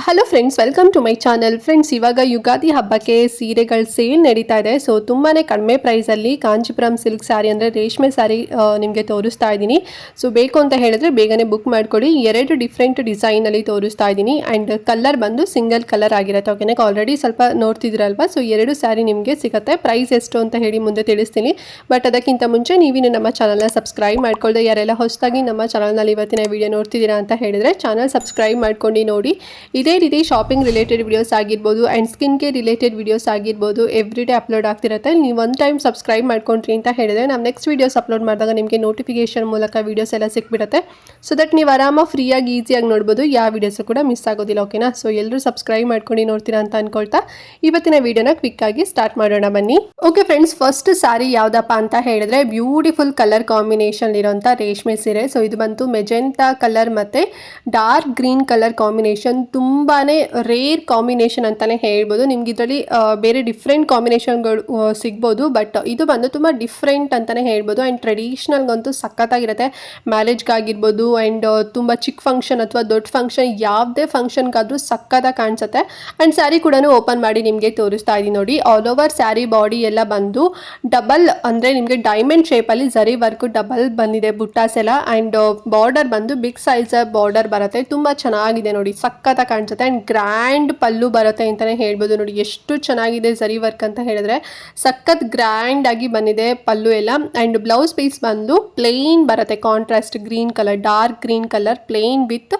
Hello friends, welcome to my channel. Friends, ಇವಾಗ ಯುಗಾದಿ ಹಬ್ಬಕ್ಕೆ ಸೀರೆಗಳ ಸೇಲ್ ನಡೀತಾ ಇದೆ. ಸೊ ತುಂಬಾ ಕಡಿಮೆ ಪ್ರೈಸಲ್ಲಿ ಕಾಂಚೀಪುರಂ ಸಿಲ್ಕ್ ಸ್ಯಾರಿ ಅಂದರೆ ರೇಷ್ಮೆ ಸ್ಯಾರಿ ನಿಮಗೆ ತೋರಿಸ್ತಾ ಇದ್ದೀನಿ. ಸೊ ಬೇಕು ಅಂತ ಹೇಳಿದ್ರೆ ಬೇಗನೆ ಬುಕ್ ಮಾಡ್ಕೊಳ್ಳಿ. 2 ಡಿಫ್ರೆಂಟ್ ಡಿಸೈನಲ್ಲಿ ತೋರಿಸ್ತಾ ಇದ್ದೀನಿ. ಆ್ಯಂಡ್ ಕಲರ್ ಬಂದು ಸಿಂಗಲ್ ಕಲರ್ ಆಗಿರುತ್ತೆ. ಓಕೆನಾ, ಆಲ್ರೆಡಿ ಸ್ವಲ್ಪ ನೋಡ್ತಿದ್ದೀರಲ್ವಾ. ಸೊ 2 ಸ್ಯಾರಿ ನಿಮಗೆ ಸಿಗುತ್ತೆ. ಪ್ರೈಸ್ ಎಷ್ಟು ಅಂತ ಹೇಳಿ ಮುಂದೆ ತಿಳಿಸ್ತೀನಿ. ಬಟ್ ಅದಕ್ಕಿಂತ ಮುಂಚೆ ನೀವಿನ್ನು ನಮ್ಮ ಚಾನಲ್ನ ಸಬ್ಸ್ಕ್ರೈಬ್ ಮಾಡ್ಕೊಳ್ಳದೆ ಯಾರೆಲ್ಲ ಹೊಸದಾಗಿ ನಮ್ಮ ಚಾನಲ್ನಲ್ಲಿ ಇವತ್ತಿನ ವಿಡಿಯೋ ನೋಡ್ತಿದ್ದೀರಾ ಅಂತ ಹೇಳಿದರೆ ಚಾನಲ್ ಸಬ್ಸ್ಕ್ರೈಬ್ ಮಾಡ್ಕೊಂಡು ನೋಡಿ. ಇದೇ ರೀತಿ ಶಾಪಿಂಗ್ ರಿಲೇಟೆಡ್ ವಿಡಿಯೋಸ್ ಆಗಿರ್ಬೋದು and skin care related videos ಆಗಿರ್ಬೋದು ಎವ್ರಿ ಡೇ ಅಪ್ಲೋಡ್ ಆಗ್ತಿರುತ್ತೆ. ನೀವು ಒಂದು ಟೈಮ್ ಸಬ್ಸ್ಕ್ರೈಬ್ ಮಾಡ್ಕೊಂಡ್ರಿ ಅಂತ ಹೇಳಿದ್ರೆ ನಾವು ನೆಕ್ಸ್ಟ್ ವೀಡಿಯೋಸ್ ಅಪ್ಲೋಡ್ ಮಾಡಿದಾಗ ನಿಮಗೆ ನೋಟಿಫಿಕೇಶನ್ ಮೂಲಕ ವೀಡಿಯೋಸ್ ಎಲ್ಲ ಸಿಕ್ಬಿಡುತ್ತೆ. ಸೊ ದಟ್ ನೀವು ಆರಾಮಾಗಿ ಫ್ರೀಯಾಗಿ ಈಸಿಯಾಗಿ ನೋಡ್ಬೋದು, ಯಾವ ವೀಡಿಯೋಸು ಕೂಡ ಮಿಸ್ ಆಗೋದಿಲ್ಲ. ಓಕೆನಾ, ಸೊ ಎಲ್ಲರೂ ಸಬ್ಸ್ಕ್ರೈಬ್ ಮಾಡ್ಕೊಂಡು ನೋಡ್ತೀರಾ ಅಂತ ಅನ್ಕೊಳ್ತಾ ಇವತ್ತಿನ ವೀಡಿಯೋನ ಕ್ವಿಕ್ ಆಗಿ ಸ್ಟಾರ್ಟ್ ಮಾಡೋಣ ಬನ್ನಿ. ಓಕೆ ಫ್ರೆಂಡ್ಸ್, ಫಸ್ಟ್ ಸ್ಯಾರಿ ಯಾವುದಪ್ಪ ಅಂತ ಹೇಳಿದ್ರೆ ಬ್ಯೂಟಿಫುಲ್ ಕಲರ್ ಕಾಂಬಿನೇಷನ್ ಇರೋಂಥ ರೇಷ್ಮೆ ಸೀರೆ. ಸೊ ಇದು ಬಂತು ಮೆಜೆಂಟಾ ಕಲರ್ ಮತ್ತು ಡಾರ್ಕ್ ಗ್ರೀನ್ ಕಲರ್ ಕಾಂಬಿನೇಷನ್. ತುಂಬಾನೇ ರೇರ್ ಕಾಂಬಿನೇಷನ್ ಅಂತಾನೆ ಹೇಳ್ಬೋದು. ನಿಮ್ಗೆ ಇದರಲ್ಲಿ ಬೇರೆ ಡಿಫ್ರೆಂಟ್ ಕಾಂಬಿನೇಷನ್ಗಳು ಸಿಗ್ಬೋದು, ಬಟ್ ಇದು ಬಂದು ತುಂಬ ಡಿಫ್ರೆಂಟ್ ಅಂತಾನೆ ಹೇಳ್ಬೋದು. ಆ್ಯಂಡ್ ಟ್ರೆಡಿಷ್ನಲ್ಗಂತೂ ಸಖತ್ತಾಗಿರುತ್ತೆ. ಮ್ಯಾರೇಜ್ಗಾಗಿರ್ಬೋದು ಆ್ಯಂಡ್ ತುಂಬ ಚಿಕ್ಕ ಫಂಕ್ಷನ್ ಅಥವಾ ದೊಡ್ಡ ಫಂಕ್ಷನ್, ಯಾವುದೇ ಫಂಕ್ಷನ್ಗಾದರೂ ಸಖತ್ತಾಗಿ ಕಾಣಿಸುತ್ತೆ. ಆ್ಯಂಡ್ ಸ್ಯಾರಿ ಕೂಡ ಓಪನ್ ಮಾಡಿ ನಿಮಗೆ ತೋರಿಸ್ತಾ ಇದ್ದೀನಿ ನೋಡಿ. ಆಲ್ ಓವರ್ ಸ್ಯಾರಿ ಬಾಡಿ ಎಲ್ಲ ಬಂದು ಡಬಲ್ ಅಂದರೆ ನಿಮಗೆ ಡೈಮಂಡ್ ಶೇಪಲ್ಲಿ ಜರಿ ವರ್ಕ್ ಡಬಲ್ ಬಂದಿದೆ ಬುಟ್ಟಾಸ್ ಎಲ್ಲ. ಆ್ಯಂಡ್ ಬಾರ್ಡರ್ ಬಂದು ಬಿಗ್ ಸೈಜ್ ಬಾರ್ಡರ್ ಬರುತ್ತೆ. ತುಂಬ ಚೆನ್ನಾಗಿದೆ ನೋಡಿ, ಸಖತ್ತಾಗಿ ಕಾಣಿಸುತ್ತೆ. ಆ್ಯಂಡ್ ಗ್ರ್ಯಾಂಡ್ ಪಲ್ಲು ಬರುತ್ತೆ ಅಂತಲೇ ಹೇಳ್ಬೋದು. ನೋಡಿ ಎಷ್ಟು ಚೆನ್ನಾಗಿದೆ ಜರಿ ವರ್ಕ್ ಅಂತ ಹೇಳಿದ್ರೆ, ಸಖತ್ ಗ್ರ್ಯಾಂಡ್ ಆಗಿ ಬಂದಿದೆ ಪಲ್ಲು ಎಲ್ಲ. ಆ್ಯಂಡ್ ಬ್ಲೌಸ್ ಪೀಸ್ ಬಂದು ಪ್ಲೇನ್ ಬರುತ್ತೆ, contrast green colour, dark green colour plane with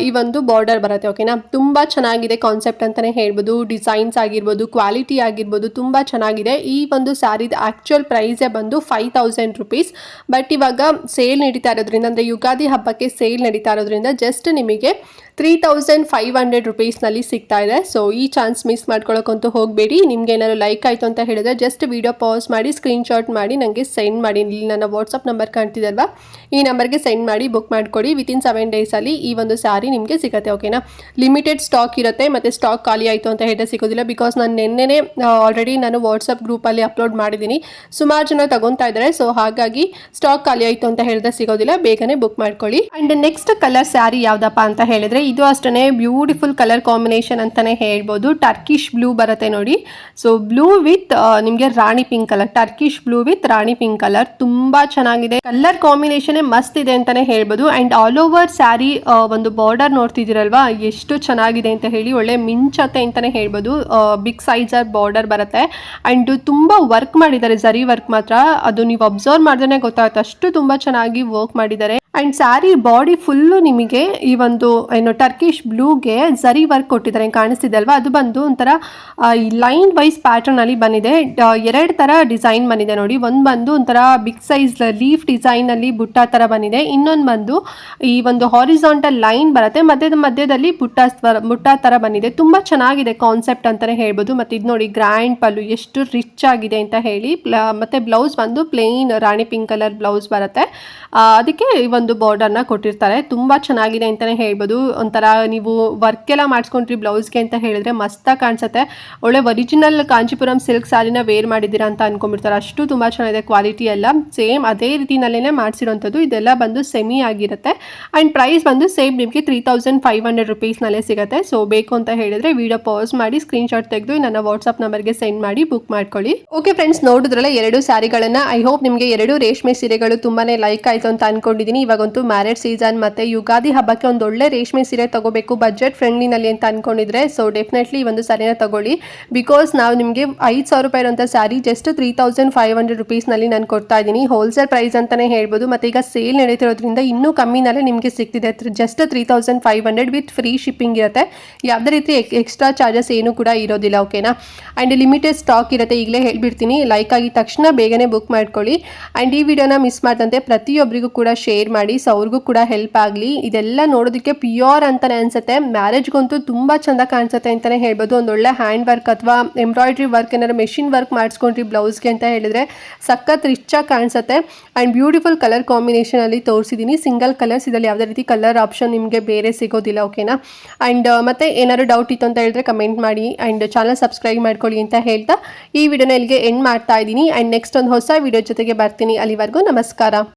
ಈ ಒಂದು ಬಾರ್ಡರ್ ಬರುತ್ತೆ. ಓಕೆನಾ, ತುಂಬ ಚೆನ್ನಾಗಿದೆ ಕಾನ್ಸೆಪ್ಟ್ ಅಂತಲೇ ಹೇಳ್ಬೋದು. ಡಿಸೈನ್ಸ್ ಆಗಿರ್ಬೋದು, ಕ್ವಾಲಿಟಿ ಆಗಿರ್ಬೋದು ತುಂಬ ಚೆನ್ನಾಗಿದೆ. ಈ ಒಂದು ಸ್ಯಾರಿದ ಆ್ಯಕ್ಚುಯಲ್ ಪ್ರೈಸೇ ಬಂದು 5000 ರುಪೀಸ್. ಬಟ್ ಇವಾಗ ಸೇಲ್ ನಡೀತಾ ಇರೋದ್ರಿಂದ, ಅಂದರೆ ಯುಗಾದಿ ಹಬ್ಬಕ್ಕೆ ಸೇಲ್ ನಡೀತಾ ಇರೋದ್ರಿಂದ ಜಸ್ಟ್ ನಿಮಗೆ 3500 ರುಪೀಸ್ನಲ್ಲಿ ಸಿಗ್ತಾ ಇದೆ. ಸೊ ಈ ಚಾನ್ಸ್ ಮಿಸ್ ಮಾಡ್ಕೊಳ್ಳೋಕ್ಕಂತೂ ಹೋಗಬೇಡಿ. ನಿಮ್ಗೆ ಏನಾದ್ರು ಲೈಕ್ ಆಯಿತು ಅಂತ ಹೇಳಿದ್ರೆ ಜಸ್ಟ್ ವಿಡಿಯೋ ಪಾಸ್ ಮಾಡಿ ಸ್ಕ್ರೀನ್ಶಾಟ್ ಮಾಡಿ ನನಗೆ ಸೆಂಡ್ ಮಾಡಿ. ಇಲ್ಲಿ ನನ್ನ ವಾಟ್ಸಪ್ ನಂಬರ್ ಕಾಣ್ತಿದಲ್ವಾ, ಈ ನಂಬರ್ಗೆ ಸೆಂಡ್ ಮಾಡಿ ಬುಕ್ ಮಾಡ್ಕೊಡಿ. ವಿತಿನ್ 7 ಡೇಸಲ್ಲಿ ಈ ಒಂದು ಸ್ಯಾರಿ ನಿಮಗೆ ಸಿಗುತ್ತೆ. ಓಕೆನಾ, ಲಿಮಿಟೆಡ್ ಸ್ಟಾಕ್ ಇರುತ್ತೆ ಮತ್ತು ಸ್ಟಾಕ್ ಖಾಲಿ ಆಯಿತು ಅಂತ ಹೇಳಿದ್ರೆ ಸಿಗೋದಿಲ್ಲ. ಬಿಕಾಸ್ ನಾನು ನಿನ್ನೆನೇ ಆಲ್ರೆಡಿ ನಾನು ವಾಟ್ಸಪ್ ಗ್ರೂಪಲ್ಲಿ ಅಪ್ಲೋಡ್ ಮಾಡಿದ್ದೀನಿ. ಸುಮಾರು ಜನ ತಗೊತಾ ಇದ್ದಾರೆ. ಸೊ ಹಾಗಾಗಿ ಸ್ಟಾಕ್ ಖಾಲಿ ಆಯಿತು ಅಂತ ಹೇಳಿದ್ರೆ ಸಿಗೋದಿಲ್ಲ, ಬೇಗನೆ ಬುಕ್ ಮಾಡ್ಕೊಳ್ಳಿ. ಆ್ಯಂಡ್ ನೆಕ್ಸ್ಟ್ ಕಲರ್ ಸ್ಯಾರಿ ಯಾವುದಪ್ಪ ಅಂತ ಹೇಳಿದ್ರೆ ಇದು ಅಷ್ಟೇ ಬ್ಯೂಟಿಫುಲ್ ಕಲರ್ ಕಾಂಬಿನೇಷನ್ ಅಂತಾನೆ ಹೇಳ್ಬೋದು. ಟರ್ಕಿಶ್ ಬ್ಲೂ ಬರುತ್ತೆ ನೋಡಿ. ಸೊ ಬ್ಲೂ ವಿತ್ ನಿಮಗೆ rani pink colour, Turkish blue with rani pink colour ತುಂಬಾ ಚೆನ್ನಾಗಿದೆ. ಕಲರ್ ಕಾಂಬಿನೇಷನ್ ಮಸ್ತ್ ಇದೆ ಅಂತಾನೆ ಹೇಳ್ಬೋದು. ಅಂಡ್ ಆಲ್ ಓವರ್ ಸ್ಯಾರಿ ಒಂದು ಬಾರ್ಡರ್ ನೋಡ್ತಿದ್ದೀರಲ್ವಾ, ಎಷ್ಟು ಚೆನ್ನಾಗಿದೆ ಅಂತ ಹೇಳಿ, ಒಳ್ಳೆ ಮಿಂಚತ್ತೆ ಅಂತಾನೆ ಹೇಳ್ಬೋದು. ಬಿಗ್ ಸೈಜ್ ಬಾರ್ಡರ್ ಬರುತ್ತೆ. ಅಂಡ್ ತುಂಬಾ ವರ್ಕ್ ಮಾಡಿದ್ದಾರೆ, ಜರಿ ವರ್ಕ್ ಮಾತ್ರ ಅದು ನೀವು ಅಬ್ಸರ್ವ್ ಮಾಡಿದ್ರೆ ಗೊತ್ತಾಗುತ್ತೆ, ಅಷ್ಟು ತುಂಬಾ ಚೆನ್ನಾಗಿ ವರ್ಕ್ ಮಾಡಿದ್ದಾರೆ. ಅಂಡ್ ಸ್ಯಾರಿ ಬಾಡಿ ಫುಲ್ಲು ನಿಮಗೆ ಈ ಒಂದು ಏನು ಟರ್ಕಿಶ್ ಬ್ಲೂಗೆ ಜರಿ ವರ್ಕ್ ಕೊಟ್ಟಿದ್ದಾರೆ, ಕಾಣಿಸ್ತಿದೆ ಅಲ್ವಾ. ಅದು ಬಂದು ಒಂಥರ ಲೈನ್ ವೈಸ್ ಪ್ಯಾಟರ್ನ್ ಅಲ್ಲಿ ಬಂದಿದೆ. 2 ಥರ ಡಿಸೈನ್ ಬಂದಿದೆ ನೋಡಿ. ಒಂದು ಬಂದು ಒಂಥರ ಬಿಗ್ ಸೈಜ್ ಲೀಫ್ ಡಿಸೈನ್ ಅಲ್ಲಿ ಬುಟ್ಟ ಥರ ಬಂದಿದೆ. ಇನ್ನೊಂದು ಬಂದು ಈ ಒಂದು ಹಾರಿಜಾಂಟಲ್ ಲೈನ್ ಬರುತ್ತೆ, ಮಧ್ಯದಲ್ಲಿ ಬುಟ್ಟ ಥರ ಬಂದಿದೆ. ತುಂಬಾ ಚೆನ್ನಾಗಿದೆ ಕಾನ್ಸೆಪ್ಟ್ ಅಂತಾನೆ ಹೇಳ್ಬೋದು. ಮತ್ತೆ ಇದು ನೋಡಿ ಗ್ರ್ಯಾಂಡ್ ಪಲ್ಲು ಎಷ್ಟು ರಿಚ್ ಆಗಿದೆ ಅಂತ ಹೇಳಿ. ಮತ್ತೆ ಬ್ಲೌಸ್ ಬಂದು ಪ್ಲೇನ್ ರಾಣಿ ಪಿಂಕ್ ಕಲರ್ ಬ್ಲೌಸ್ ಬರುತ್ತೆ. ಅದಕ್ಕೆ ಒಂದು ಬಾರ್ಡರ್ನ ಕೊಟ್ಟಿರ್ತಾರೆ. ತುಂಬ ಚೆನ್ನಾಗಿದೆ ಅಂತಲೇ ಹೇಳ್ಬೋದು. ಒಂಥರ ನೀವು ವರ್ಕ್ ಎಲ್ಲ ಮಾಡಿಸ್ಕೊಂಡ್ರಿ ಬ್ಲೌಸ್ಗೆ ಅಂತ ಹೇಳಿದ್ರೆ ಮಸ್ತಾಗಿ ಕಾಣಿಸುತ್ತೆ. ಒಳ್ಳೆ ಒರಿಜಿನಲ್ ಕಾಂಚೀಪುರಂ ಸಿಲ್ಕ್ ಸ್ಯಾರಿನ ವೇರ್ ಮಾಡಿದ್ದೀರಾ ಅಂತ ಅನ್ಕೊಂಡ್ಬಿಡ್ತಾರೆ, ಅಷ್ಟು ತುಂಬ ಚೆನ್ನಾಗಿದೆ. ಕ್ವಾಲಿಟಿ ಎಲ್ಲ ಸೇಮ್ ಅದೇ ರೀತಿನಲ್ಲೇ ಮಾಡಿಸಿರೋಂಥದ್ದು. ಇದೆಲ್ಲ ಬಂದು ಸೆಮಿ ಆಗಿರುತ್ತೆ. ಆ್ಯಂಡ್ ಪ್ರೈಸ್ ಬಂದು ಸೇಮ್ ನಿಮಗೆ 3500 ರುಪೀಸ್ನಲ್ಲೇ ಸಿಗುತ್ತೆ. ಸೊ ಬೇಕು ಅಂತ ಹೇಳಿದ್ರೆ ವಿಡಿಯೋ ಪಾಸ್ ಮಾಡಿ ಸ್ಕ್ರೀನ್ಶಾಟ್ ತೆಗೆದು ನನ್ನ ವಾಟ್ಸಪ್ ನಂಬರ್ಗೆ ಸೆಂಡ್ ಮಾಡಿ ಬುಕ್ ಮಾಡ್ಕೊಳ್ಳಿ. ಓಕೆ ಫ್ರೆಂಡ್ಸ್, ನೋಡಿದ್ರಲ್ಲ 2 ಸ್ಯಾರಿಗಳನ್ನು. ಐ ಹೋಪ್ ನಿಮಗೆ 2 ರೇಷ್ಮೆ ಸೀರೆಗಳು ತುಂಬಾ ಲೈಕ್ ಆಯಿತು ಅಂತ ಅನ್ಕೊಂಡಿದ್ದೀನಿ. ಇವಾಗಂತೂ ಮ್ಯಾರೇಜ್ ಸೀಸನ್ ಮತ್ತು ಯುಗಾದಿ ಹಬ್ಬಕ್ಕೆ ಒಂದು ಒಳ್ಳೆ ರೇಷ್ಮೆ ಸೀರೆ ತಗೋಬೇಕು ಬಜೆಟ್ ಫ್ರೆಂಡ್ಲಿನಲ್ಲಿ ಅಂತ ಅನ್ಕೊಂಡಿದ್ರೆ ಸೊ ಡೆಫಿನೆಟ್ಲಿ ಒಂದು ಸ್ಯಾರಿನ ತಗೊಳ್ಳಿ. ಬಿಕಾಸ್ ನಾವು ನಿಮಗೆ 5000 ರೂಪಾಯಿ ಇರುವಂಥ ಸ್ಯಾರಿ ಜಸ್ಟ್ 3500 ರುಪೀಸ್ನಲ್ಲಿ ನಾನು ಕೊಡ್ತಾ ಇದ್ದೀನಿ. ಹೋಲ್ಸೇಲ್ ಪ್ರೈಸ್ ಅಂತಲೇ ಹೇಳ್ಬೋದು. ಮತ್ತು ಈಗ ಸೇಲ್ ನಡೀತಿರೋದ್ರಿಂದ ಇನ್ನೂ ಕಮ್ಮಿನಲ್ಲೇ ನಿಮಗೆ ಸಿಗ್ತಿದೆ. ಜಸ್ಟ್ 3500 ವಿತ್ ಫ್ರೀ ಶಿಪ್ಪಿಂಗ್ ಇರುತ್ತೆ. ಯಾವುದೇ ರೀತಿ ಎಕ್ಸ್ಟ್ರಾ ಚಾರ್ಜಸ್ ಏನೂ ಕೂಡ ಇರೋದಿಲ್ಲ. ಓಕೆನಾ, ಆ್ಯಂಡ್ ಲಿಮಿಟೆಡ್ ಸ್ಟಾಕ್ ಇರುತ್ತೆ. ಈಗಲೇ ಹೇಳ್ಬಿಡ್ತೀನಿ, ಲೈಕ್ ಆಗಿದ ತಕ್ಷಣ ಬೇಗನೆ ಬುಕ್ ಮಾಡ್ಕೊಳ್ಳಿ. ಆ್ಯಂಡ್ ಈ ವಿಡಿಯೋನ ಮಿಸ್ ಮಾಡ್ದಂತೆ ಪ್ರತಿಯೊಬ್ಬರಿಗೂ ಕೂಡ ಶೇರ್ ಮಾಡಿ, ಸೊ ಅವ್ರಿಗೂ ಕೂಡ ಹೆಲ್ಪ್ ಆಗಲಿ. ಇದೆಲ್ಲ ನೋಡೋದಕ್ಕೆ ಪ್ಯೂರ್ ಅಂತಾನೆ ಅನ್ಸುತ್ತೆ. ಮ್ಯಾರೇಜ್ಗಂತೂ ತುಂಬ ಚೆಂದ ಕಾಣಿಸುತ್ತೆ ಅಂತಲೇ ಹೇಳ್ಬೋದು. ಒಂದೊಳ್ಳೆ ಹ್ಯಾಂಡ್ ವರ್ಕ್ ಅಥವಾ ಎಂಬ್ರಾಯ್ಡ್ರಿ ವರ್ಕ್, ಏನಾದ್ರು ಮೆಷಿನ್ ವರ್ಕ್ ಮಾಡಿಸ್ಕೊಂಡ್ರಿ ಬ್ಲೌಸ್ಗೆ ಅಂತ ಹೇಳಿದ್ರೆ ಸಖತ್ ರಿಚ್ ಆಗಿ ಕಾಣಿಸುತ್ತೆ. ಆ್ಯಂಡ್ ಬ್ಯೂಟಿಫುಲ್ ಕಲರ್ ಕಾಂಬಿನೇಷನಲ್ಲಿ ತೋರಿಸಿದ್ದೀನಿ. ಸಿಂಗಲ್ ಕಲರ್ಸ್, ಇದರಲ್ಲಿ ಯಾವುದೇ ರೀತಿ ಕಲರ್ ಆಪ್ಷನ್ ನಿಮಗೆ ಬೇರೆ ಸಿಗೋದಿಲ್ಲ. ಓಕೆನಾ, ಆ್ಯಂಡ್ ಮತ್ತೆ ಏನಾದ್ರು ಡೌಟ್ ಇತ್ತು ಅಂತ ಹೇಳಿದ್ರೆ ಕಮೆಂಟ್ ಮಾಡಿ. ಆ್ಯಂಡ್ ಚಾನಲ್ ಸಬ್ಸ್ಕ್ರೈಬ್ ಮಾಡ್ಕೊಳ್ಳಿ ಅಂತ ಹೇಳ್ತಾ ಈ ವಿಡಿಯೋನ ಇಲ್ಲಿಗೆ ಎಂಡ್ ಮಾಡ್ತಾ ಇದ್ದೀನಿ. ಆ್ಯಂಡ್ ನೆಕ್ಸ್ಟ್ ಒಂದು ಹೊಸ ವಿಡಿಯೋ ಜೊತೆಗೆ ಬರ್ತೀನಿ. ಅಲ್ಲಿವರೆಗೂ ನಮಸ್ಕಾರ.